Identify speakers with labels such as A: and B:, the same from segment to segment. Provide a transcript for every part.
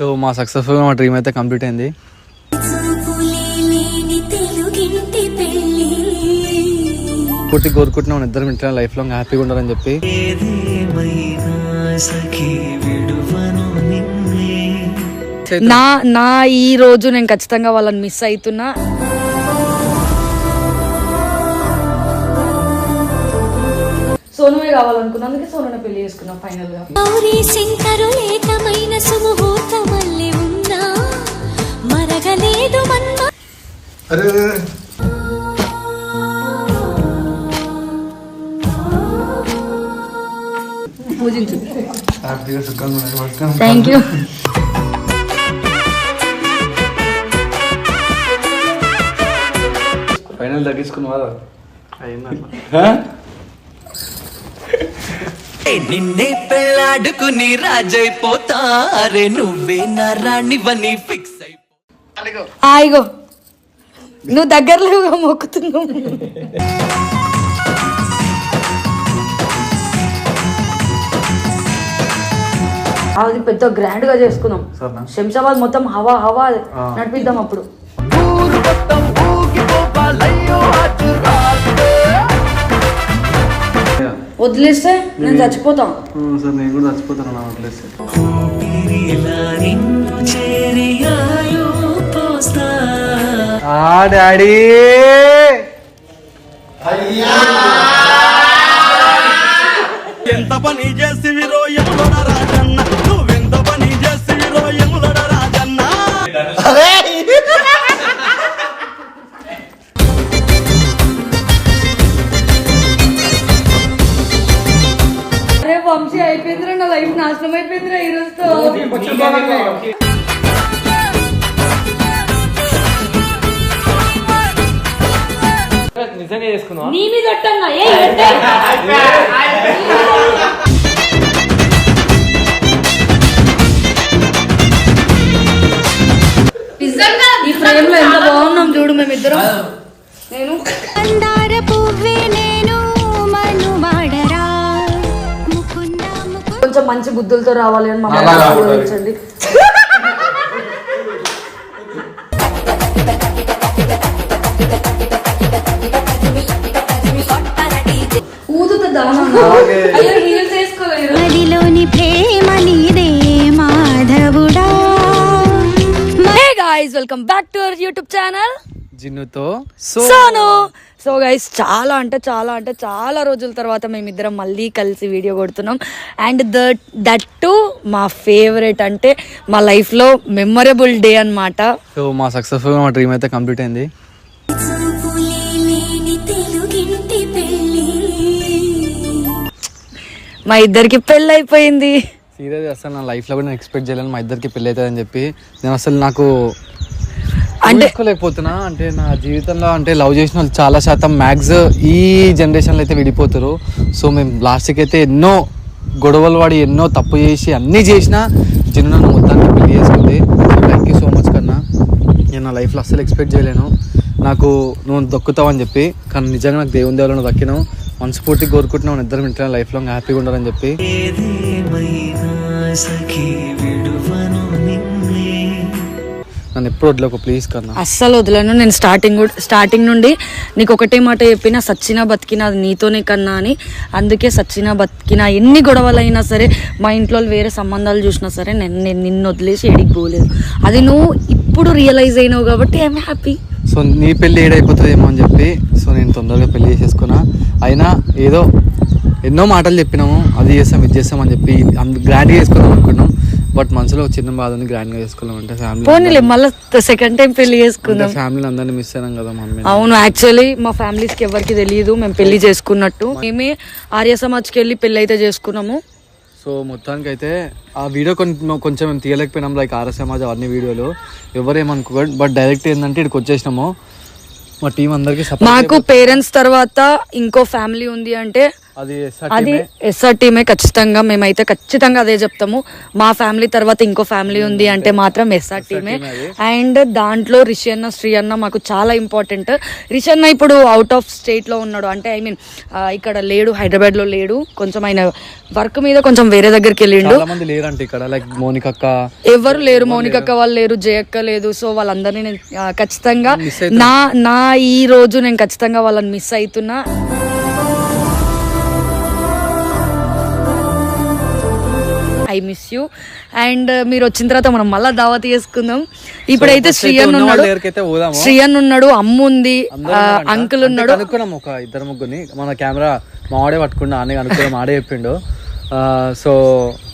A: So మా successful మా dream అయితే కంప్లీట్ అయింది. పూర్తి కోరుకుంటున్నాం ఇద్దరు ఇంట్లో లైఫ్ లాంగ్ హ్యాపీగా ఉండాలని చెప్పి.
B: నా ఈ రోజు నేను ఖచ్చితంగా వాళ్ళని మిస్ అవుతున్నా. సోనుమే కావాలనుకున్నా, అందుకే సోనునే పెళ్లి చేసుకున్నాం ఫైనల్ గా. పూజించు. Thank you.
A: ఫైనల్ తగ్గించుకున్నావా?
C: నిన్నే పెళ్ళాడుకుని రాజైపోతారే, నువ్వే నా రాణివని ఫిక్స్ అయిపో.
B: ఇగో నువ్వు దగ్గరలో మొక్కుతున్నావు. అది పెద్ద గ్రాండ్ గా చేసుకున్నాం. శంషాబాద్ మొత్తం హవా హవా నడిపిద్దాం. అప్పుడు వదిలేస్తే నేను చచ్చిపోతాను.
A: సార్ నేను కూడా చచ్చిపోతాను వదిలేస్తే. డాడీ
C: ఎంత పని చేసి విరోయములడ రాజన్న, నువ్వెంత పని చేసి విరోయములడ రాజన్న.
B: అరే వంశీ అయిపోయిందిరా, నా లైఫ్ నాశనం అయిపోయిందిరా ఈ రోజుతో.
A: నిజంగా చేసుకున్నా
B: నీ మీద ఈ ఫ్రేమ్ లో ఎంత బాగున్నాం చూడు మేమిద్దరం. నేను కొంచెం మంచి బుద్ధులతో రావాలి అని మమ్మల్ని ఆలోచించండి. Welcome back to our YouTube channel
A: జిన్నుతో
B: సోను. సో గైస్ చాలా అంటే చాలా రోజుల తర్వాత మేమిద్దరం మళ్ళీ కలిసి వీడియో కొడుతున్నాం. అండ్ దట్ టు మా ఫేవరెట్, అంటే మా లైఫ్ లో మెమొరబుల్ డే అన్నమాట.
A: సో మా సక్సెస్ఫుల్ మా డ్రీమ్ అయితే కంప్లీట్ అయింది.
B: మా ఇద్దరికి పెళ్ళి అయిపోయింది.
A: సీరియస్ అసలు నా లైఫ్ లో కూడా నేను ఎక్స్పెక్ట్ చేయలేను మా ఇద్దరికి పెళ్ళి అవుతుందని చెప్పి. నేను అసలు నాకు లేకపోతున్నా. అంటే నా జీవితంలో అంటే లవ్ చేసిన వాళ్ళు చాలా శాతం మ్యాక్స్ ఈ జనరేషన్లో అయితే విడిపోతారు. సో మేము లాస్ట్కి అయితే ఎన్నో గొడవలు వాడి ఎన్నో తప్పు చేసి అన్నీ చేసినా జిన్ను నన్ను మొత్తానికి పెళ్లి చేసుకుంది. థ్యాంక్ యూ సో మచ్ కన్నా. నేను నా లైఫ్లో అస్సలు ఎక్స్పెక్ట్ చేయలేను నాకు నువ్వు దక్కుతావు అని చెప్పి. కానీ నిజంగా నాకు దేవుని దేవుళ్ళు దక్కినావు. మనస్ఫూర్తిగా కోరుకుంటున్నావు ఇద్దరు ఇంట్లో లైఫ్ లాంగ్ హ్యాపీగా ఉండాలని చెప్పి. నన్ను ఎప్పుడు వదలకు ప్లీజ్ కన్నా.
B: అస్సలు వదలను. నేను స్టార్టింగ్ నుండి నీకు ఒకటే మాట చెప్పినా, సచ్చినా బతికినా అది నీతోనే కన్నా అని. అందుకే సచ్చినా బతికినా ఎన్ని గొడవలైనా సరే, మా ఇంట్లో వేరే సంబంధాలు చూసినా సరే నేను నిన్ను వదిలేసి ఎడికి పోలేదు. అది నువ్వు ఇప్పుడు రియలైజ్ అయినావు కాబట్టి ఐఎమ్ హ్యాపీ.
A: సో నీ పెళ్ళి ఏడైపోతుందేమో అని చెప్పి సో నేను తొందరగా పెళ్లి చేసేసుకున్నా. అయినా ఏదో ఎన్నో మాటలు చెప్పినాము, అది చేస్తాం ఇది చేస్తాం అని చెప్పి గ్రాండ్గా చేసుకుందాం అనుకున్నాం. బట్ మనసులో చిన్న బాధ ఉంది. గ్రాండ్ గా చేసుకున్నాం అంటే ఫ్యామిలీ
B: మళ్ళీ సెకండ్ టైం పెళ్లి చేసుకున్నాం.
A: ఫ్యామిలీ అందరినీ మిస్ అయినాం కదా మమ్మీ.
B: అవును, యాక్చువల్లీ మా ఫ్యామిలీస్ కి ఎవరికి తెలియదు మేము పెళ్లి చేసుకున్నట్టు. మేమే ఆర్య సమాజ్కి వెళ్ళి పెళ్లి అయితే చేసుకున్నాము.
A: సో మొత్తానికి అయితే ఆ వీడియో కొంచెం మేము తీయలేకపోయినాం, లైక్ ఆర్య సమాజ్ అన్ని వీడియోలు ఎవరేమనుకోకండి. బట్ డైరెక్ట్ ఏంటంటే ఇక్కడికి వచ్చేసినాము. మా టీం అందరికి
B: మాకు పేరెంట్స్ తర్వాత ఇంకో ఫ్యామిలీ ఉంది అంటే అది ఎస్ఆర్ టీమే ఖచ్చితంగా. మేమైతే ఖచ్చితంగా అదే చెప్తాము. మా ఫ్యామిలీ తర్వాత ఇంకో ఫ్యామిలీ ఉంది అంటే మాత్రం ఎస్ఆర్ టీమే. అండ్ దాంట్లో రిషి అన్న శ్రీ అన్న మాకు చాలా ఇంపార్టెంట్. రిషి అన్న ఇప్పుడు అవుట్ ఆఫ్ స్టేట్ లో ఉన్నాడు, అంటే ఐ మీన్ ఇక్కడ లేడు, హైదరాబాద్ లో లేడు. కొంచెం ఆయన వర్క్ మీద కొంచెం వేరే దగ్గరికి వెళ్ళిండు. ఎవరు లేరు, మౌనికక్క వాళ్ళు లేరు, జయక్క లేదు. సో వాళ్ళందరినీ నేను ఖచ్చితంగా నా ఈ రోజు నేను ఖచ్చితంగా వాళ్ళని మిస్ అవుతున్నా. I miss you. అండ్ మీరు వచ్చిన తర్వాత మనం మళ్ళా దావత్ చేసుకుందాం. ఇప్పుడైతే శ్రీయన్ ఉన్నాడు, అమ్మ ఉంది, అంకుల్ ఉన్నాడు.
A: అనుకున్నాం ఒక ఇద్దరు ముగ్గురిని, మన కెమెరా మాడే పట్టుకున్నా అన్నయ్య అనుకున్నాం, ఆడే చెప్పిండు. సో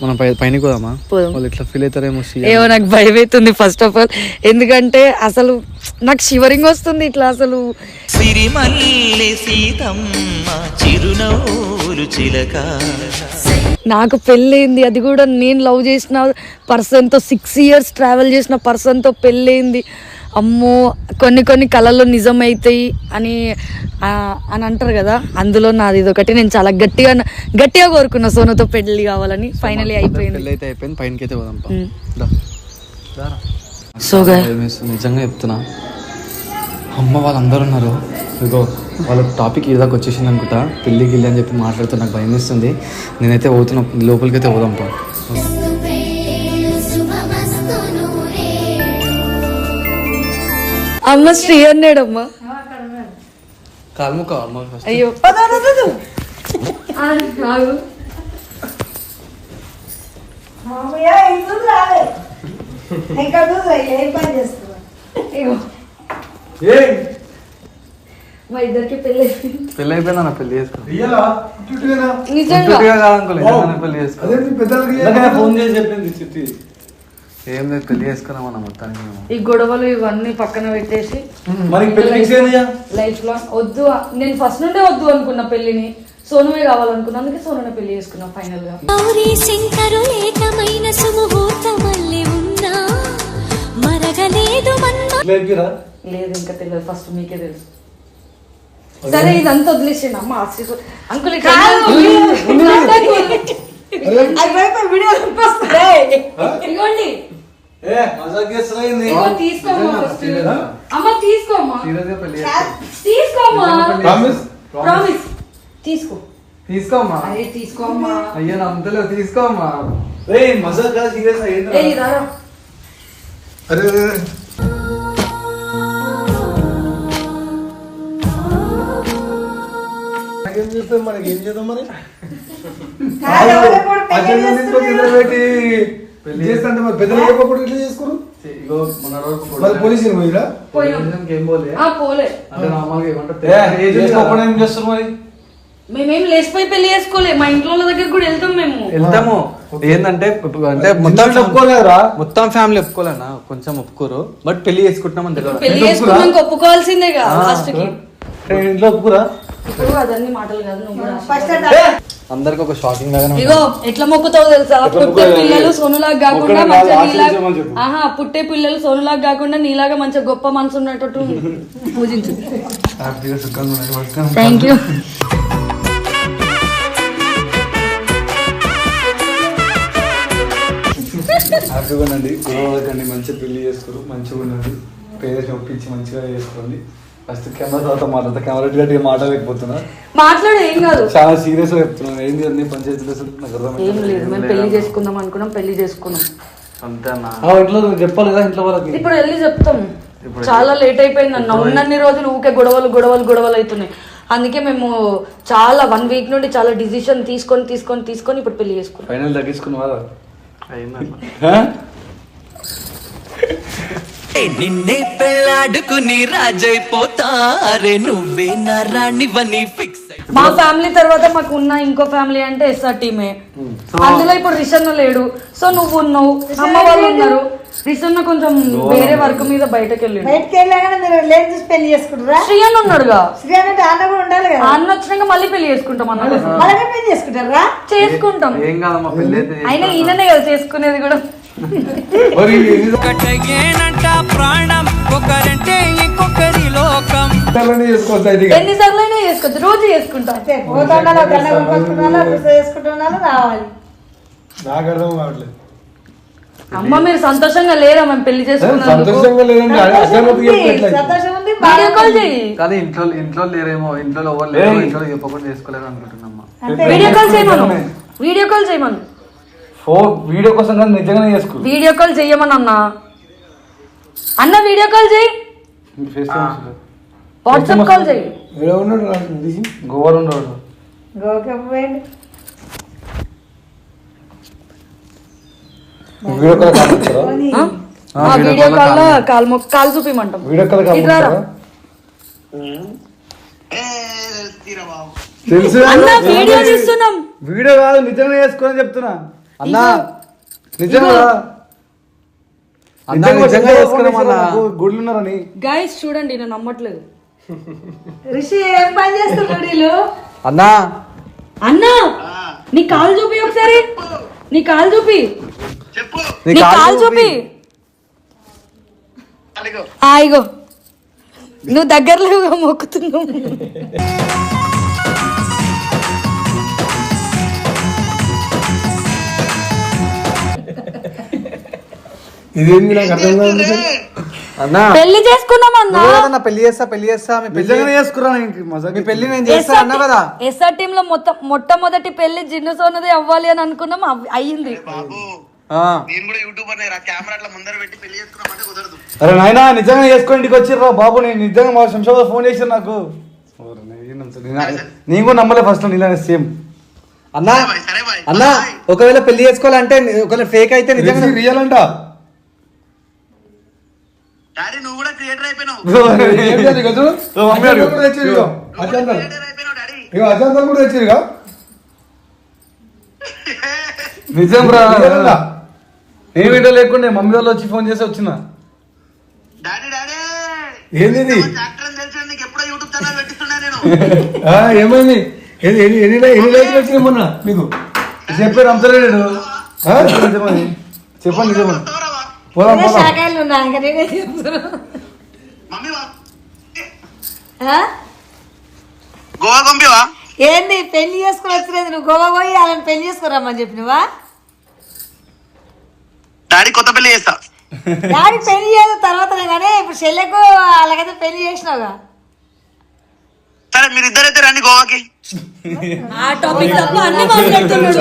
A: మనం పైన పోదామా? వాళ్ళు ఇట్లా ఫీల్ అవుతారేమో.
B: ఏమో నాకు భయం అవుతుంది ఫస్ట్ ఆఫ్ ఆల్, ఎందుకంటే అసలు నాకు షివరింగ్ వస్తుంది ఇట్లా. అసలు నాకు పెళ్ళైంది, అది కూడా నేను లవ్ చేసిన పర్సన్తో 6 years ట్రావెల్ చేసిన పర్సన్తో పెళ్ళైంది. అమ్మో, కొన్ని కళల్లో నిజమైతాయి అని అంటారు కదా, అందులో నాది ఇదొకటి. నేను చాలా గట్టిగా కోరుకున్నా సోనుతో పెళ్లి కావాలని. ఫైనలీ అయిపోయింది. సో
A: నిజంగా చెప్తున్నా, అమ్మ వాళ్ళందరూ ఉన్నారు. ఇదిగో వాళ్ళ టాపిక్ ఇదాకా వచ్చేసింది అనుకుంటా, పెళ్ళి గిల్లి అని చెప్పి మాట్లాడుతూ నాకు భయం వేస్తుంది. నేనైతే పోతున్నా, లోపలికి అయితే పోదాం.
B: అమ్మ శ్రీ అన్నాడమ్మా.
A: కాల్ముక
B: అయ్యో మా ఇద్దరికి పెళ్ళి
A: అయిపోయిందా? పెళ్లి చేసుకో. ఏం లేదు, పెళ్లి చేసుకున్నామన్నా మొత్తానికి.
B: ఈ గొడవలు ఇవన్నీ పక్కన పెట్టేసి లైఫ్ లో వద్దు. నేను ఫస్ట్ నుండే వద్దు అనుకున్నా పెళ్లిని, సోనువే కావాలనుకున్నా, అందుకే సోనునే పెళ్లి చేసుకున్నా ఫైనల్ గా. లేదు ఇంకా తెలియదు, ఫస్ట్ మీకే తెలుసు. సరే ఇదంతా వదిలేసింది అమ్మ. అంకుల్ ఇగోండి, తీసుకోమ్మా ఫస్ట్. అమ్మ తీసుకోమ్మా, ప్రామిస్ తీసుకోమ్మా. అరే తీసుకోమ్మా.
A: అయ్యో నమ్మలేదు, తీసుకోమ్మా.
D: మనకి ఏం చేద్దాం మరి? పెద్దలు ఇట్లా చేసుకోరు. పోలీసు
B: మేమేం లేచిపోయి పెళ్లి చేసుకోలే, మా ఇంట్లో దగ్గర కూడా
A: వెళ్తాము. ఏంటంటే అంటే మొత్తం ఫ్యామిలీ ఒప్పుకోలేనా, కొంచెం ఒప్పుకోరు, బట్ పెళ్లి చేసుకుంటున్నాం అంతే.
B: పెళ్లి చేసుకున్నాక ఒప్పుకోవాల్సిందే కదా లాస్ట్ కి.
D: ఇంట్లో ఒప్పుకురా?
B: అదన్నీ మాటలు కాదు.
A: అందరికి ఒక షాకింగ్ లాగా.
B: ఇగో ఎట్లా మొక్కుతావు తెలుసా? పుట్టే పిల్లలు సోనులాగా కాకుండా మంచిగా పుట్టే పిల్లలు సోనులాగా కాకుండా నీలాగా మంచిగా గొప్ప మనసు ఉన్నట్టు పూజించు. Thank you.
D: హ్యాపీగా ఉండండి, గొడవలకండి, మంచిగా పెళ్లి చేసుకోరు, మంచిగా ఉండండి, పేరెంట్స్ ఒప్పించి మంచిగా చేసుకోండి. ఫస్ట్ కెమెరా తర్వాత మాట్లాడతా, కెమెరా గట్టిగా మాట్లాడలేకపోతున్నా,
B: మాట్లాడు ఏం కాదు,
D: చాలా సీరియస్ గా చెప్తున్నాను. ఏంది అన్ని పంచాయతీలు నాకు అర్థం
B: ఏం లేదు. మేము పెళ్లి చేసుకుందాం అనుకున్నాం, పెళ్లి చేసుకున్నాం
A: అంతేనా?
D: ఇంట్లో చెప్పాలి కదా, ఇంట్లో వాళ్ళకి
B: ఇప్పుడు వెళ్ళి చెప్తాం. చాలా లేట్ అయిపోయింది అన్న, ఉన్నన్ని రోజులు ఊకే గొడవలు గొడవలు గొడవలు అవుతున్నాయి. అందుకే మేము చాలా 1 week నుండి చాలా డిసిషన్ తీసుకొని ఇప్పుడు పెళ్లి చేసుకున్నాం.
D: ఫైనల్ తగ్గించుకున్నావా?
C: నిన్నే పెళ్ళాడుకుని రాజైపోతా, అరే నువ్వే నా రాణివని ఫిక్స్.
B: మా ఫ్యామిలీ తర్వాత మాకు ఉన్న ఇంకో ఫ్యామిలీ అంటే ఎస్ఆర్ టీమే. అందులో ఇప్పుడు రిషన్న లేడు, సో నువ్వు ఉన్నావు, అమ్మ వాళ్ళు ఉన్నారు. రిషన్న కొంచెం వేరే వర్క్ మీద బయటకు వెళ్ళాడు.
E: పెళ్లి చేసుకుంటారా?
B: శ్రీయన్ ఉన్నాడుగా,
E: అన్న కూడా ఉండాలి కదా.
B: అన్న వచ్చినాక మళ్ళీ పెళ్లి చేసుకుంటాం. అన్న
E: పెళ్లి చేసుకుంటారా?
B: చేసుకుంటాం. అయినా ఈయననే కదా చేసుకునేది కూడా.
C: ప్రాణం ఒకరంటే ఇంకొకరి లోకం.
B: ఎన్నిసార్లు అయినా చేసుకోవద్దు, రోజు చేసుకుంటా.
E: పోతుండాలి, దండ కొనుక్కొచ్చుకున్నాను, డ్రెస్ వేసుకుంటున్నాను, రావాలి.
D: నాకు అర్థం కావట్లేదు.
B: అమ్మ మీరు సంతోషంగా లేరా మేము పెళ్లి చేసుకున్నాం?
D: సంతోషంగా లేదండి,
E: సంతోషం ఉంది.
B: వీడియో కాల్ చేయి.
A: కానీ ఇంట్లో లేరేమో, ఇంట్లో ఎవరు లేరు, ఇంట్లో చెప్పకుండా చేసుకోలేరు అనుకుంటున్నామ్మా.
B: వీడియో కాల్ చేయమను, వీడియో కాల్ చేయమను.
D: వీడియో కోసం కానీ నిజంగానే చేసుకో.
B: వీడియో కాల్ చెయ్యమని అన్న వీడియో కాల్ చేయి, వాట్సాప్ కాల్ చేయి.
D: గోవాలో ఉన్నాడు.
E: గోకే పోయింది.
D: వీడియో కాల్ కాల్చారా?
B: వీడియో కాల్ కాల్ చూపిమంటాం.
D: వీడియో కాల్ కాల్చారా? తెలుసు
B: అన్న వీడియో తీస్తున్నాం.
D: వీడియో కాదు, నిజంగా చేసుకోని చెప్తున్నా అన్నా. నిజంగా గుడ్లు ఉన్నారని
B: గైస్ చూడండి, నేను నమ్మట్లేదు.
E: రిషి ఏం పని చేస్తున్నాడు వీళ్ళు?
A: అన్నా
B: అన్నా నీ కాల్ చూపి ఒకసారి, నీ కాల్ చూపి, నీ కాల్ చూపి. ఇగో నువ్వు దగ్గరలో మొక్కుతున్నావు.
D: ఇదేంది నాకు అర్థం కాదు.
A: అన్నా
B: పెళ్లి చేసుకున్నాం అన్నా.
A: పెళ్లి చేస్తా మీ పెళ్లి
D: చేసుకున్నా.
A: మీ పెళ్లి నేను చేస్తా అన్నా కదా.
B: ఎస్ఆర్ టీమ్ లో మొట్టమొదటి పెళ్లి జిన్ను సోనది అవ్వాలి అని అనుకున్నాం, అయ్యింది.
D: అరే నాయనా నిజంగా చేసుకొని ఇంటికి వచ్చిర్రా బాబు. నేను నిజంగా మా శంషాబాద్ ఫోన్ చేశారు నాకు. నేను కూడా నమ్మలే ఫస్ట్ నీళ్ళని సేమ్.
A: అన్నా అన్నా ఒకవేళ పెళ్లి చేసుకోవాలంటే ఒకవేళ ఫేక్ అయితే నిజంగా
D: రియల్ అంట.
C: నువ్వు కూడా క్రియేటర్ అయిపోయినావు.
D: నిజం రా. ఏ వీడియో లేకుండా మమ్మీ వాళ్ళు వచ్చి ఫోన్ చేసి వచ్చిన. ఏంది ఏమైంది? ఎన్ని లైఫ్ వచ్చినాయి మొన్న మీకు చెప్పారు అంతలేడు. చెప్పండి నిజమని. పోదాం పోదాం.
E: శాఖలు ఉన్నా ఇంకా నేనే చెప్తున్నా.
C: గోవా పంపివా?
E: ఏంది పెళ్లి చేసుకుని వచ్చినది? నువ్వు గోవా పోయి వాళ్ళని పెళ్లి చేసుకురమ్మని చెప్పినవా?
C: డాడీ కొత్త పెళ్లి చేస్తా.
E: డాడీ పెళ్లి చేసిన తర్వాతనే కానీ ఇప్పుడు చెల్లెకు వాళ్ళకైతే పెళ్లి చేసినావుగా.
C: సరే మీరిద్దరైతే రండి గోవాకి.
B: ఆ టాపిక్ తప్ప అన్ని మాట్లాడుతున్నాడు.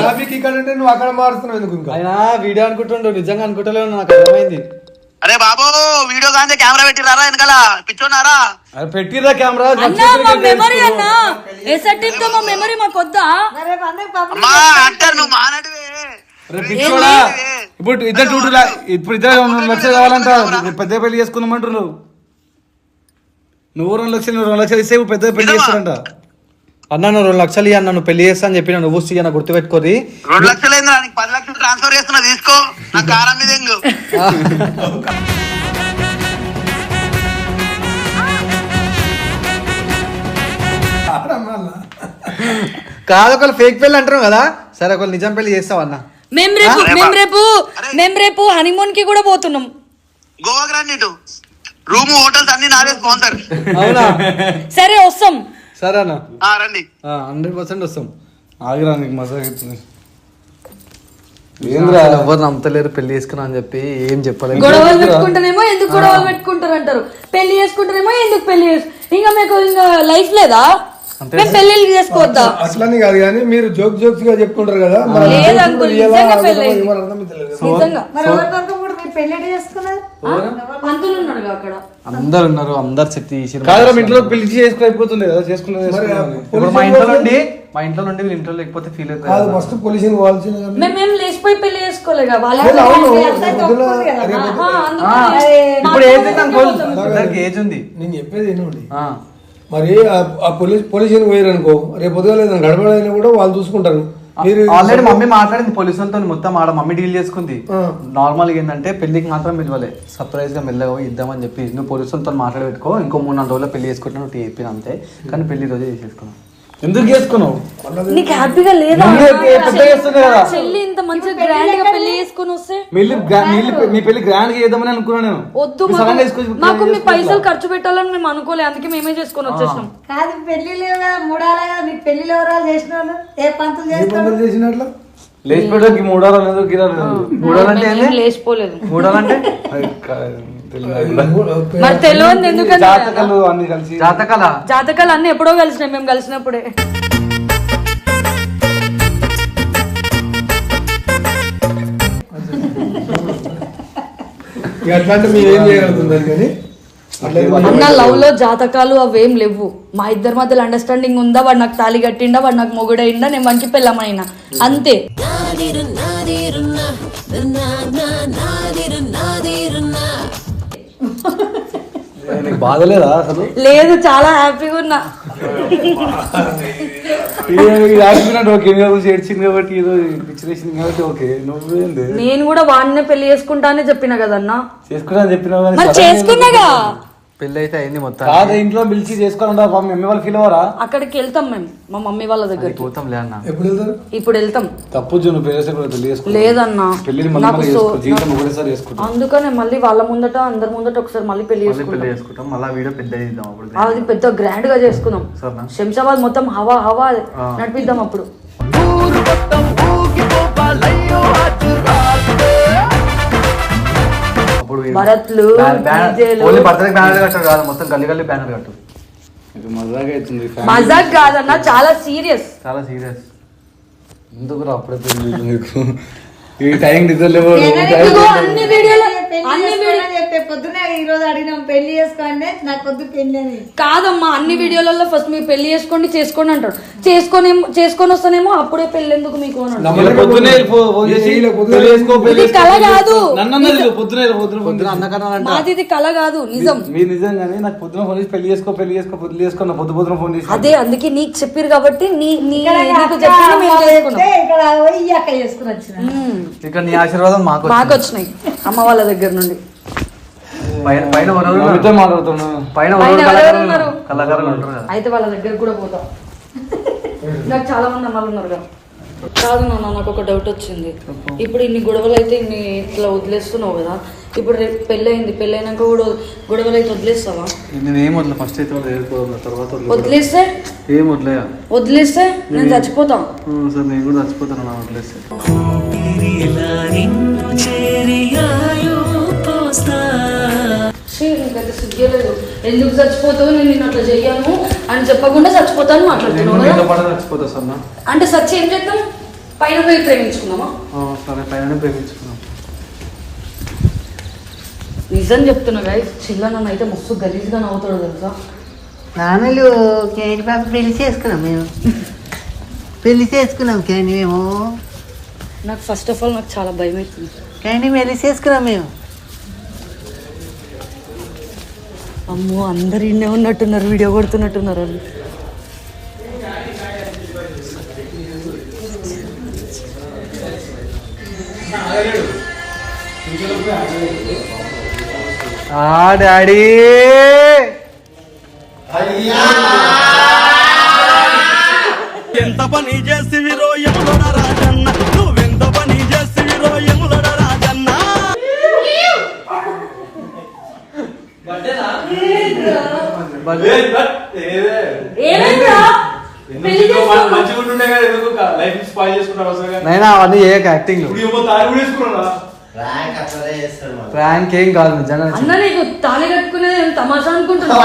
D: నువ్వు అక్కడ మారుస్తున్నావు ఎందుకు?
A: ఆయన వీడియో అనుకుంటుండు, నిజంగా అనుకుంటలేవు. నాకు అర్థమైంది.
C: అరే బాబు వీడియో కానీ కెమెరా పెట్టిరారా వెనకాల పిచ్చోన్నారా?
D: పెట్టిరా కెమెరా.
B: అన్నా మా మెమరీ అన్నా, ఎస్ఆర్ టీమ్ తో మా మెమరీ మాకు వద్దా?
C: అమ్మా అంటారు నువ్వు మానడివే.
D: ఇప్పుడు ఇద్దరు 2 లక్షలు కావాలంట. పెద్ద పెళ్లి చేసుకుందామంటారు. నువ్వు 2 లక్షలు 2 లక్షలు ఇస్తే పెద్ద పెళ్లి చేస్తారంట.
A: అన్నా నువ్వు 2 లక్షలు ఇయ్య, నన్ను పెళ్లి చేస్తా అని చెప్పిన నువ్వు ఇయ్య, గుర్తు పెట్టుకోరి.
C: 2 లక్షలు ఏంద్రా? నీకు 10 లక్షలు ట్రాన్స్ఫర్ చేస్తున్నా, తీసుకో. నా కారం మీద ఎంగు.
A: కాదు ఒకళ్ళు ఫేక్ పెళ్లి అంటారు కదా. సరే ఒకళ్ళు నిజం పెళ్లి చేస్తావు అన్న.
B: మేము రేపు హనీమూన్ కి కూడా పోతున్నాం.
C: గోవాకి రండి. ఇటు రూమ్ హోటల్స్ అన్ని నాదే స్పాన్సర్.
A: అవునా?
B: సరే వస్తాం.
A: సరే అన్న
C: రండి.
A: 100% వస్తాం.
D: ఆగిరా నీకు మజా అవుతుంది.
A: ఎవరు నమ్మతలేరు పెళ్లి చేసుకున్నా అని చెప్పి ఏం చెప్పలేదు.
B: గొడవలు పెట్టుకుంటారేమో ఎందుకు గొడవలు పెట్టుకుంటారు అంటారు. పెళ్లి చేసుకుంటారేమో ఎందుకు పెళ్లి ఇంకా మీకు ఇంకా లైఫ్ లేదా? మేము పెళ్లి చేసుకోవద్దా?
F: అట్లని కాదు కానీ మీరు జోక్స్ గా చెప్పుకుంటారు కదా.
B: లేదు అంకుల్, నిజంగా పెళ్లి నిజంగా.
E: మరి ఎవరికొరకు కూడా మీరు పెళ్లి చేసుకున్నారు?
B: పంతులు ఉన్నాడు అక్కడ.
A: అందరు ఉన్నారు, అందరు సెట్ చేసి
D: కాదు ఇంట్లో పిలిచి చేసుకుని అయిపోతుంది కదా. చేసుకున్నది
A: మా ఇంట్లో నుండి వీళ్ళ ఇంట్లో లేకపోతే ఫీల్
F: అవుతుంది. ఫస్ట్ పోలీసులు పోవాల్సింది.
B: మేము లేచిపోయి పెళ్లి చేసుకోలేగా.
A: ఇప్పుడు ఏజ్ ఉంది.
F: నేను చెప్పేది ఏనండి, మరి ఆ పోలీసులు పోయారు అనుకో, రేపు పొద్దుగా లేదని గడపడైనా కూడా వాళ్ళు చూసుకుంటారు.
A: ఆల్రెడీ మమ్మీ మాట్లాడింది పోలీసులతో, మొత్తం ఆడ మమ్మీ డీల్ చేసుకుంది. నార్మల్ గా ఏంటంటే పెళ్లికి మాత్రం పిలవలే, సర్ప్రైజ్ గా మెల్లగా ఇద్దామని చెప్పి నువ్వు పోలీసులతో మాట్లాడబెట్టుకో, ఇంకో 3-4 రోజుల్లో పెళ్లి చేసుకుంటున్నా నువ్వు చెప్పిన అంతే. కానీ పెళ్లి రోజే చేసేసుకున్నావు.
D: ఎందుకు చేసుకున్నావు?
B: నీకు హ్యాపీగా లేదా
D: ముందే పెద్ద చేస్తుంది కదా.
B: చెల్లి ఇంత మంచిగా గ్రాండ్ గా పెళ్లి చేసుకుని వస్తే
D: మీ పెళ్లి గ్రాండ్ గా చేద్దామని అనుకున్నాను నేను.
B: వద్దు, మాకు మీ పైసలు ఖర్చు పెట్టాలని మేము అనుకోలేదు, అందుకే మేమే చేసుకొని వచ్చేసినాం.
E: కాదు పెళ్లి లేవు కదా, మూడాల కదా, మీకు పెళ్లి వివరాలు చేసిన వాళ్ళు ఏ పంతులు చేస్తారు
F: చేసినట్లు
D: లేచిపోవడానికి 3 వారాలు ఎందుకు గిరాలు?
A: 3 వారాలంటే
B: మేము లేచిపోలేదు.
A: 3 వారాలంటే
B: మరి తెలియదు ఎందుకంటే
D: జాతకాలు అన్ని కలిసి
B: జాతకాలు అన్ని ఎప్పుడో కలిసినాయి, మేము కలిసినప్పుడే.
F: అట్లా అంటే మీరు ఏం చేయగలుగుతుంది కానీ
B: అన్న లవ్ లో జాతకాలు అవేం లేవు. మా ఇద్దరి మధ్యలో అండర్స్టాండింగ్ ఉందా, వాడు నాకు తాళి కట్టిండా, వాడు నాకు మొగుడైందా, నేను మంచి పిల్లమైనా అంతే.
D: బాధలేదా అసలు?
B: లేదు, చాలా హ్యాపీగా ఉన్నా.
D: ఏడ్చింది కాబట్టి ఏదో పిచ్చిలేసింది కాబట్టి ఓకే. నువ్వేంది?
B: నేను కూడా వాడినే పెళ్లి చేసుకుంటానే చెప్పిన కదన్నా.
D: చేసుకున్నా చెప్పినావు
B: మరి చేసుకున్నాగా.
A: పెళ్లి అయితే అయింది మొత్తం.
D: కాదు ఇంట్లో పిలిచి చేసుకోవాలంటే మమ్మీ వాళ్ళు ఫీల్ అవ్వరా?
B: అక్కడికి వెళ్తాం మేము, మా మమ్మీ వాళ్ళ దగ్గరికి
A: పోతాం లే అన్న.
F: ఎప్పుడు వెళ్తారు?
B: ఇప్పుడు వెళ్తాం.
D: తప్పు నువ్వు పెళ్లి చేసుకో.
B: లేదన్నా,
D: జీవితం ఒకటేసారి చేసుకుంటాం.
B: అందుకనే మళ్ళీ వాళ్ళ ముందట అందరి ముందట ఒకసారి మళ్ళీ పెళ్లి
A: చేసుకుంటాం. మళ్ళీ వీడియో పెద్ద చేద్దాం అప్పుడు.
B: అది పెద్ద గ్రాండ్ గా చేసుకుందాం. శంషాబాద్ మొత్తం హవా హవా నడిపిద్దాం అప్పుడు. భరత్లు
A: మొత్తం గల్లి గల్లి బ్యానర్ కట్టు.
B: మజాక్ కాదన్నా, చాలా సీరియస్.
A: చాలా సీరియస్.
D: ఎందుకు అప్పుడే ఈ టైం నిద్రలేవు.
B: అన్ని వీడియోలు
E: చెప్పే పొద్దునే ఈ రోజు అడిగినాం పెళ్లి చేసుకోండి, నాకు పొద్దు పెళ్లి అని.
B: కాదమ్మా, అన్ని వీడియోలలో ఫస్ట్ మీరు పెళ్లి చేసుకోండి అంటాడు. చేసుకొని వస్తానేమో అప్పుడే పెళ్లి ఎందుకు మీకు అని కళ కాదు. మాది ఇది కళ కాదు, నిజం.
D: మీరు నిజంగానే నాకు పొద్దున ఫోన్ చేసి పెళ్లి చేసుకో పొద్దున ఫోన్ చేసి
B: అదే అందుకే నీకు చెప్పారు కాబట్టి
E: ఇక్కడ పోయి అక్క చేసుకుని వచ్చిన
A: ఇక్కడ నీ ఆశీర్వాదం మాకు
B: వచ్చినాయి అమ్మ వాళ్ళ దగ్గర నుండి. అయితే వాళ్ళ దగ్గర కూడా పోతాం. నాకు చాలా మంది అమ్మాలు ఉన్నారు కదా. కాదు నాన్న, నాకు ఒక డౌట్ వచ్చింది. ఇప్పుడు ఇన్ని గొడవలు అయితే ఇన్ని ఇట్లా వదిలేస్తున్నావు కదా, ఇప్పుడు రేపు పెళ్ళైనాక కూడా గొడవలు అయితే వదిలేస్తావా?
A: నేనేం వదిలే, ఫస్ట్ అయితే తర్వాత
B: వదిలేస్తే
A: ఏం
B: వదిలేస్తే నేను చచ్చిపోతా.
A: సార్ నేను కూడా చచ్చిపోతాను నా వదిలేస్తే.
B: సిగ్గలేదు, ఎందుకు చచ్చిపోతావు, నేను నిన్ను అట్లా చెయ్యాను అని చెప్పకుండా చచ్చిపోతాను
A: చచ్చిపోతా సార్.
B: అంటే సచ్చి ఏం చేద్దాం, పైన పోయి ప్రేమించుకున్నామా?
A: సరే పైన ప్రేమించుకున్నాం.
B: నిజం చెప్తున్నా గాయస్, చిల్ల నన్ను అయితే మస్తు గలీజ్గా నవ్వుతాడు తెలుసా.
E: నాన్నలు కేజీ బాబు పెళ్లి చేసుకున్నాం మేము, కానీ మేము
B: నాకు ఫస్ట్ ఆఫ్ ఆల్ నాకు చాలా భయం అవుతుంది.
E: కానీ పెళ్లి చేసుకున్నాం మేము.
B: అమ్మో, అందరు ఇన్నే ఉన్నట్టున్నారు, వీడియో కొడుతున్నట్టున్నారు వాళ్ళు.
A: డాడీ
G: ఎంత పని చేసి విరోయములడ రాజన్న, నువ్వెంత పని చేసి విరోయములడ రాజన్న.
A: నైనా అవన్నీ ఏ యాక్టింగ్ ప్రాంక్ ఏం కాదు నిజంగా.
B: అన్న నీకు తాళి కట్టుకునేది ఏం తమాషా అనుకుంటున్నా?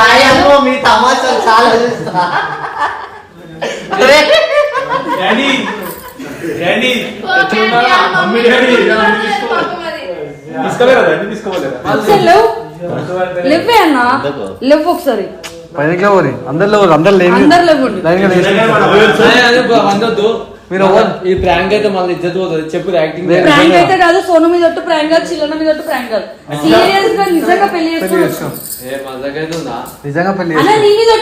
B: లేవే అన్న, లేవు ఒకసారి
A: పైనకి లేవరి, అందరు లేవండి. మీరు
H: ఈ ప్రాంక్ అయితే మళ్ళీ ఇజ్జత్ పోతుంది. చెప్పు యాక్టింగ్.
B: ప్రాంక్ అయితే కాదు, సోను మీద ప్రాంక్ కాదు, చిల్లన మీద ప్రాంక్ కాదు, సీరియస్ గా నిజంగా పెళ్లి చేసుకున్నాం.
A: నిజంగా పెళ్లి
B: అన్న నీ మీద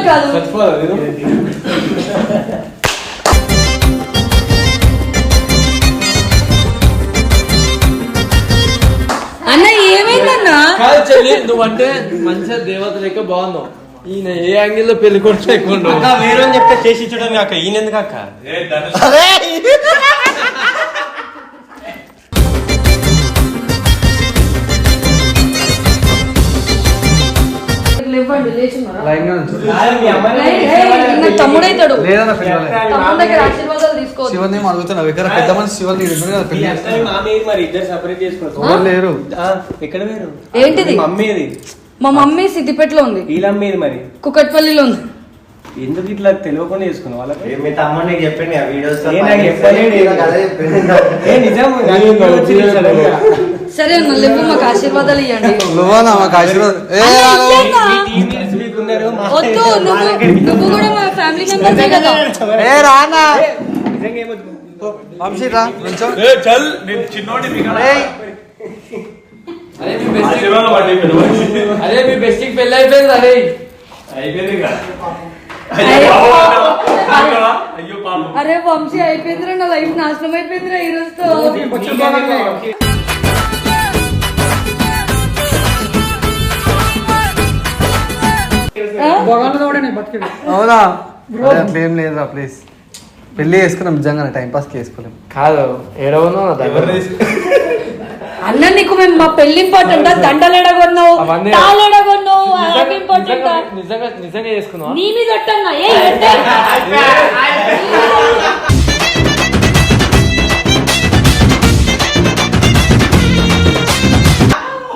B: కాదు. అన్న ఏమైందన్నా?
H: కాదు చెల్లి, నువ్వంటే మంచిగా దేవత లెక్క బాగున్నావు. ఈయన ఏ యాంగిల్ లో పెళ్లి కొడుకు ఎక్కువ
I: వేరే చెప్తే చేసి ఇచ్చడం అక్క ఈయన ఎందుకు అక్క
B: లేవండి లేచున్నారా
A: లైన్ గా నుంచో.
B: తమ్ముడైతాడు
A: లేదన్న పిల్లలే.
B: తమ్ముడు దగ్గర ఆశీర్వాదాలు తీసుకోవచ్చు.
A: శివన్ ఏం అడుగుతున్నా ఇక్కడ పెద్ద మనిషి శివన్ పెళ్లి చేస్తాను.
I: మరి ఇద్దరు సెపరేట్ చేసుకోవచ్చు
A: ఎవరు లేరు.
I: ఎక్కడ వేరు
B: ఏంటిది
I: మమ్మీది
B: మా మమ్మీ సిద్దిపేటలో ఉంది,
I: వీళ్ళమ్మేది మరి
B: కుకట్పల్లిలో ఉంది.
I: ఎందుకు ఇట్లా తెలియకుండా చేసుకున్నావు వాళ్ళకి
C: మీ తమ్ముడిని చెప్పండి ఆ వీడియోస్
B: సరే అన్న లేవు మాకు ఆశీర్వాదాలు ఇవ్వండి.
A: నువ్వనా మాకు ఆశీర్వాదం?
B: వద్దు, నువ్వు కూడా మా ఫ్యామిలీ మెంబర్సే కదా.
A: ఏ రానా వంశీ రా నుంచో.
H: అరే మీ బెస్ట్ పెళ్లి అయిపోయింది. అరే
B: అరే వంశీ అయిపోయిందిరా, నా లైఫ్ నాశనం అయిపోయిందిరా ఈ రోజుతో.
A: అవునా? అట్లేం లేదురా ప్లీజ్. పెళ్లి చేసుకున్నాం నిజంగానే, టైం పాస్ చేసుకోలేం.
H: కాదు ఏడవను
B: అన్న నీకు మేము మా పెళ్లి ఇంపార్టెంట్, దండలు ఎడగొన్నావు, తాళ్ళు ఎడగొన్నావు, ఇంపార్టెంట్.
H: నిజంగా చేసుకున్నావా?
B: నీ మీద ఒట్టన్నా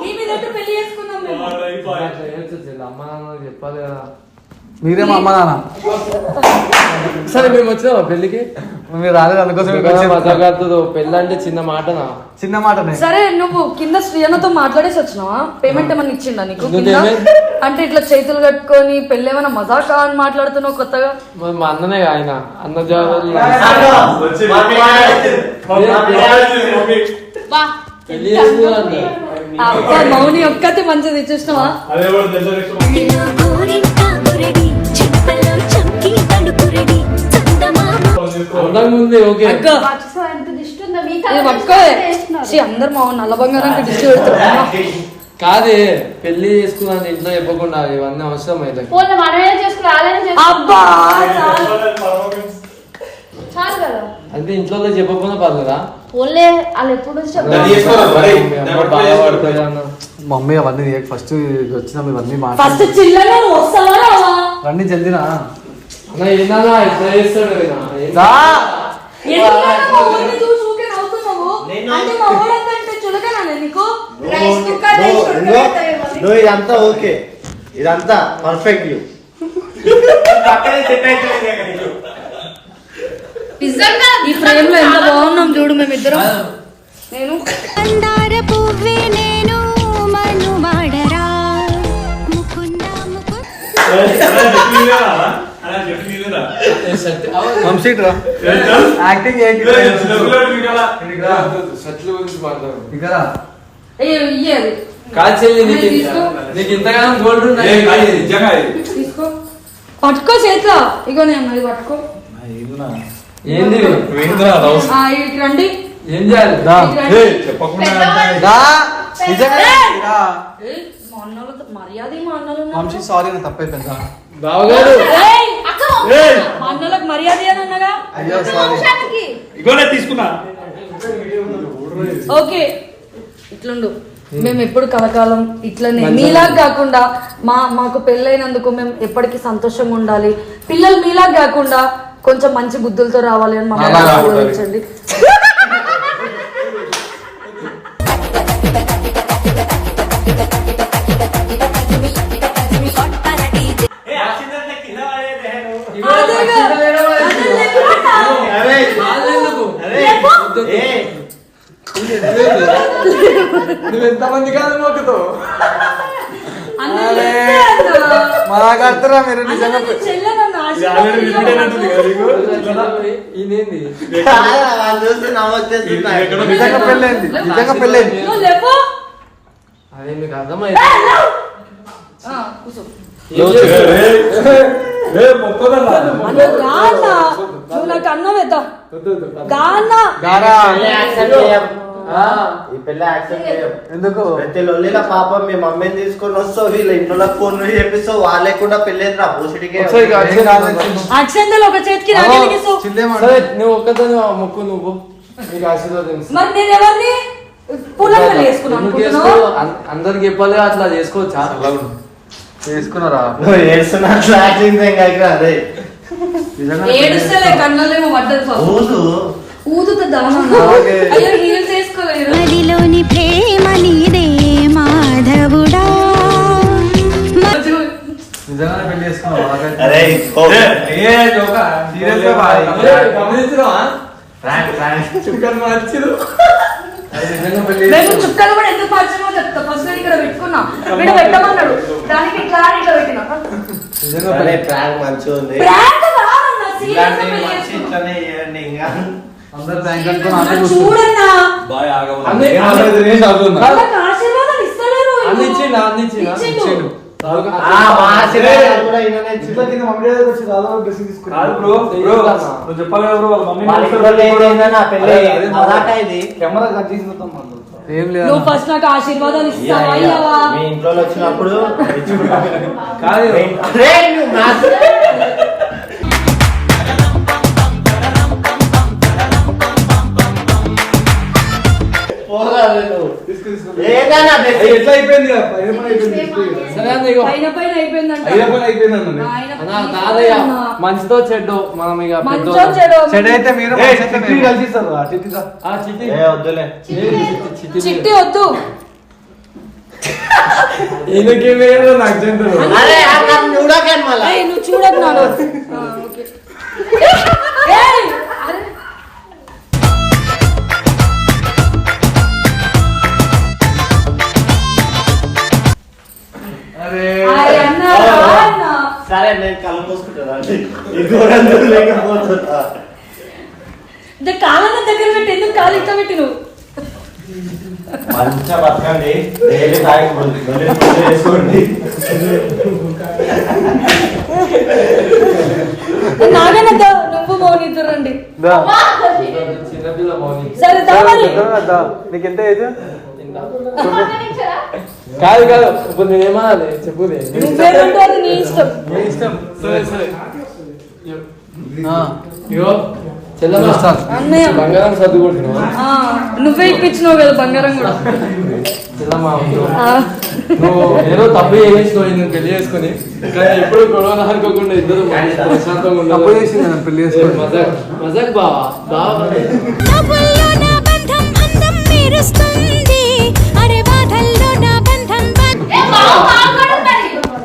B: నీ మీద పెళ్లి చేసుకున్నాం మేము.
H: అమ్మ నాన్న చెప్పాలి కదా.
A: మీరే మా అమ్మ నాన్న.
H: సరే మేము వచ్చినావా పెళ్లికి?
A: మీరు రాలేదు అందుకోసం
H: మజాకాడుతుందో. పెళ్ళి అంటే చిన్న మాటనా?
A: చిన్న మాటనే.
B: సరే నువ్వు కింద శ్రీయన్నతో మాట్లాడేసి వచ్చినావా? పేమెంట్ ఏమన్నా ఇచ్చిండా నీకు కింద? అంటే ఇట్లా చేతులు కట్టుకొని పెళ్ళి ఏమైనా మజాకా అని మాట్లాడుతున్నావు కొత్తగా?
H: మా అన్ననే ఆయన అన్న జాబ్
B: మౌని ఒక్కతే మంచిది చూసినావా?
H: ముందు ఓకే
B: అందరు మా నల్ల బంగారం డిస్టి పెడతారు.
H: కాదే పెళ్లి చేసుకున్నాను ఇంట్లో చెప్పకుండా ఇవన్నీ అవసరం అయితే.
B: అబ్బా
H: అంటే ఇంట్లో చెప్పకుండా పర్లేదా?
A: మమ్మీ అవన్నీ ఫస్ట్ వచ్చినాం ఇవన్నీ
B: ఫస్ట్ చిల్లగా వస్తావా
A: రండి జల్దినా.
H: అన్న ఏందన్నా ఇట్లా చేస్తాడు
C: ఇదంతా ఓకే, ఇదంతా పర్ఫెక్ట్.
B: ఈ ఫ్రేమ్ లో ఎంత బాగున్నాం చూడు మేమిద్దరం. నేను
H: కాదు చెల్లి నీకు ఇంతగానం గోల్డ్
B: తీసుకో, పట్టుకో చేతిలో. ఇగో నేను అది పట్టుకో.
H: ఏంది
B: ఇటు రండి.
H: ఏం చేయాలి? మర్యాద మా అన్నలు
A: సారీ నా తప్పైపోయింది.
H: బావగారు
B: మా అన్నలకు మర్యాద అన్నగా.
A: అయ్యో సారీ.
I: తీసుకున్నా.
B: ఓకే ఇట్లుండు, మేము ఎప్పుడు కలకాలం ఇట్లనే మీలాగా కాకుండా మాకు పెళ్ళైనందుకు మేము ఎప్పటికీ సంతోషంగా ఉండాలి. పిల్లలు మీలాగా కాకుండా కొంచెం మంచి బుద్ధులతో రావాలి అని మమ్మల్ని ఆలోచించండి.
A: నువ్వు ఎంతమంది కాదు మోకుతావు మా కడతారా మీరు? నిజంగా నిజంగా పెళ్ళైంది, నిజంగా పెళ్ళైంది.
H: అదే మీకు అర్థమైంది.
B: నాకు అన్నం వేద్దాం.
J: ఈ పెళ్లి యాక్సెప్ట్ చేయం.
A: ఎందుకు
J: ప్రతి లొల్లిల పాపం మీ మమ్మీని తీసుకొని వస్తావు, వీళ్ళ ఇంట్లో ఫోన్ చెప్పిస్తావు, వాళ్ళు లేకుండా పెళ్ళేంద్రా పూసిడికే.
B: అక్షంతలు ఒక చేతికి నాకెలిగిస్తూ
H: సరే నువ్వు ఒక్కదాని మొక్కు నువ్వు నీకు ఆశీర్వాదం
B: మరి నేను ఎవరిని పూలంగా వేసుకున్నాను
H: అందరికి చెప్పాలి అట్లా చేసుకోవచ్చా
A: చేసుకున్నారా
J: ఏడుస్తున్నా యాక్టింగ్ అదే
B: ఏడుస్తలే కళ్ళలేమో పడ్డది
J: ఊదు
B: ఊదుతా దానం అయ్యో హీల్స్ వేసుకోలేదు
K: మదిలోని ప్రేమ నీదే మాధవుడా.
A: నిజంగానే పెళ్లి చేసుకున్నావా
J: అరే
H: చుక్కలు మార్చిరు
B: మేము చుక్కలు కూడా ఎందుకు మార్చామో చెప్తా. ఫస్ట్ నేను ఇక్కడ పెట్టుకున్నా, ఇక్కడ పెట్టమన్నాడు, దానికి ఇట్లా ఇట్లా పెట్టినా.
J: ప్రాంక్ మంచిగా ఉంది.
B: ప్రాంక్ కాదన్నా, serious గా
J: ఇలాంటి
B: పెళ్లి
J: మంచి
B: చేసుకున్నాం.
J: ఇట్లానే చేయండి ఇంకా.
A: అందరు బ్యాంక్ అనుకుని
B: చూడన్నా
H: అన్ని
B: వాళ్ళకి ఆశీర్వాదాలు ఇస్తలేరు వీళ్ళు.
H: అన్ని ఇచ్చిండు
B: ఇచ్చిండు.
J: ఆ, మా ఆశీర్వాదాలు కూడా ఈయననే ఇచ్చిండు.
D: నువ్వు చెప్పాలి ఎవరు వాళ్ళ మమ్మీ
J: వాళ్ళ ఇంట్లో లేదేందా నా పెళ్ళి? అలాట ఇది.
D: కెమెరా కట్ చేసి
A: ఏం లేదు
B: నువ్వు ఫస్ట్ నాకు ఆశీర్వాదాలు ఇస్తావా అయ్యావా?
J: మీ ఇంట్లో వచ్చినప్పుడు
D: కాదు
J: రే, నువ్వు మాస్- పోరాదు నువ్వు. ఏదైనా best.
D: ఎట్లా అయిపోయింది
H: సరే అన్న ఇగో
B: పైన పైన అయిపోయిందంట.
D: అయిపోయింది
B: ఆయన
H: అన్నా కాదయ్య మంచితో చెడ్డో మనం ఇక
B: మంచో చెడో
A: చెడు అయితే మీరు
D: కలిసిస్తారు
H: ఆ చిట్టి
J: ఏ వద్దులే.
B: చిట్టి వద్దు.
H: ఈయనకేమే నాకు చెందుడు
J: అరే నన్ను చూడకండి మళ్ళా.
B: ఏయ్, నువ్వు చూడకు నాన్న. ఓకే. ఏయ్, అరే. అరే అన్న, రా అన్న.
J: సరే నేను కళ్ళు మూసుకుంటా లేకపోతున్నా.
B: ఇది కాలన్న దగ్గర పెట్టి ఎందుకు కాలు ఇట్లా పెట్టి నువ్వు?
J: మంచిగా బతకండి, డైలీ తాగి వేసుకోండి.
B: నాగనద్దా నువ్వు మౌనిద్దరు రండి.
H: చిన్నపిల్ల మౌని
B: సరే దా మరి.
A: నీకు ఎంత ఏజ్
H: కాదు కాదు ఇప్పుడు నేనేమనాలి చెప్పు
B: నువ్వేమంటో అది నీ ఇష్టం.
H: ఇష్టం సరే సరే ఇగో చెల్లమ్మ
B: అన్నయ్య
H: బంగారం సర్దుకుంటున్నావా
B: ఆ, నువ్వే ఇప్పించినావు కదా బంగారం కూడా.
H: చెల్లమ్మ
B: ఆ.
H: నువ్వు ఏదో తప్పు చేసినావు నేను పెళ్లి చేసుకుని కానీ ఎప్పుడు గొడవ అనుకోకుండా ఇద్దరు ప్రశాంతంగా
A: తప్పు
H: ఉండాలి.
A: చేసింది నేను పెళ్లి చేసుకుని
H: మజాక్ మజాక్ బావా బావా
K: నవ్వుల్లో నా బంధం అందం మెరుస్తుంది, అరే బాధల్లో నా బంధం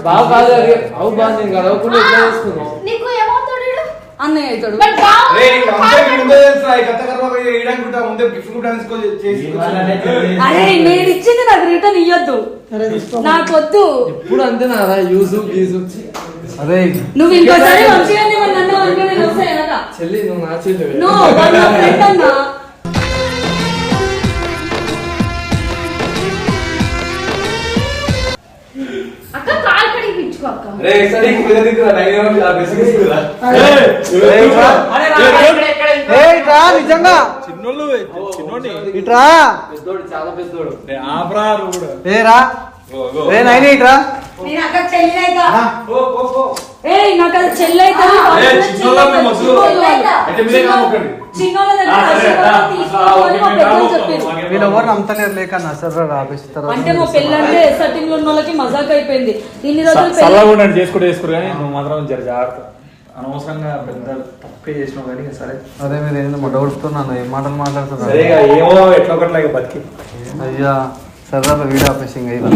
H: బావ కాదు అది అవు బాగా నేను కలవకుండా ఎట్లా చేసుకున్నావు
B: అన్నయ్య అవుతాడు. అరే నేను ఇచ్చింది నాకు రిటర్న్ ఇయ్యొద్దు, నాకు వద్దు.
H: ఎప్పుడు అంతే నాదా యూసు గీసు
A: అదే
B: నువ్వు ఇంకోసారి మంచిగా నన్ను అనుకో, నేను వస్తాను వెనక.
H: చెల్లి నువ్వు నా చెల్లి
B: నో, వాడు నా ఫ్రెండ్ అన్నా. అక్క కాల్ కడిగించుకో అక్క.
A: నిజంగా ఇట్రా
H: పెద్దోడు చాలా పెద్దోడు
A: ఏరా రే నైన్ ఇట్రా
E: నేను అక్కడ చెల్లి అయితా.
B: ఏయ్ నాకు అది చెల్లి అవుతుంది. చిన్నోళ్ళ దగ్గర ఆశీర్వాదం తీసుకోవాలని మా పెద్దలు చెప్పారు.
A: వీళ్ళు ఎవరు నమ్మతలేరు లేకన్నా సరే ఆపేస్తారు
B: అంటే మా పెళ్ళంటే సెట్టింగ్ లో ఉన్న వాళ్ళకి మజాక్ అయిపోయింది. ఇన్ని రోజులు
D: చల్లగా చేసుకుంటూ కానీ నువ్వు మాత్రం జర జాగ్రత్త. అనవసరంగా పెద్ద తప్పే చేసినావు కానీ సరే.
A: అదే మీరు ఏందో మొట్ట కొడుతున్నాను ఏం మాటలు మాట్లాడుతున్నారు
D: సరే ఏమో ఎట్లా ఒకట్లా బతికి
A: అయ్యా సరదా వీడియో ఆపేసి ఇంకా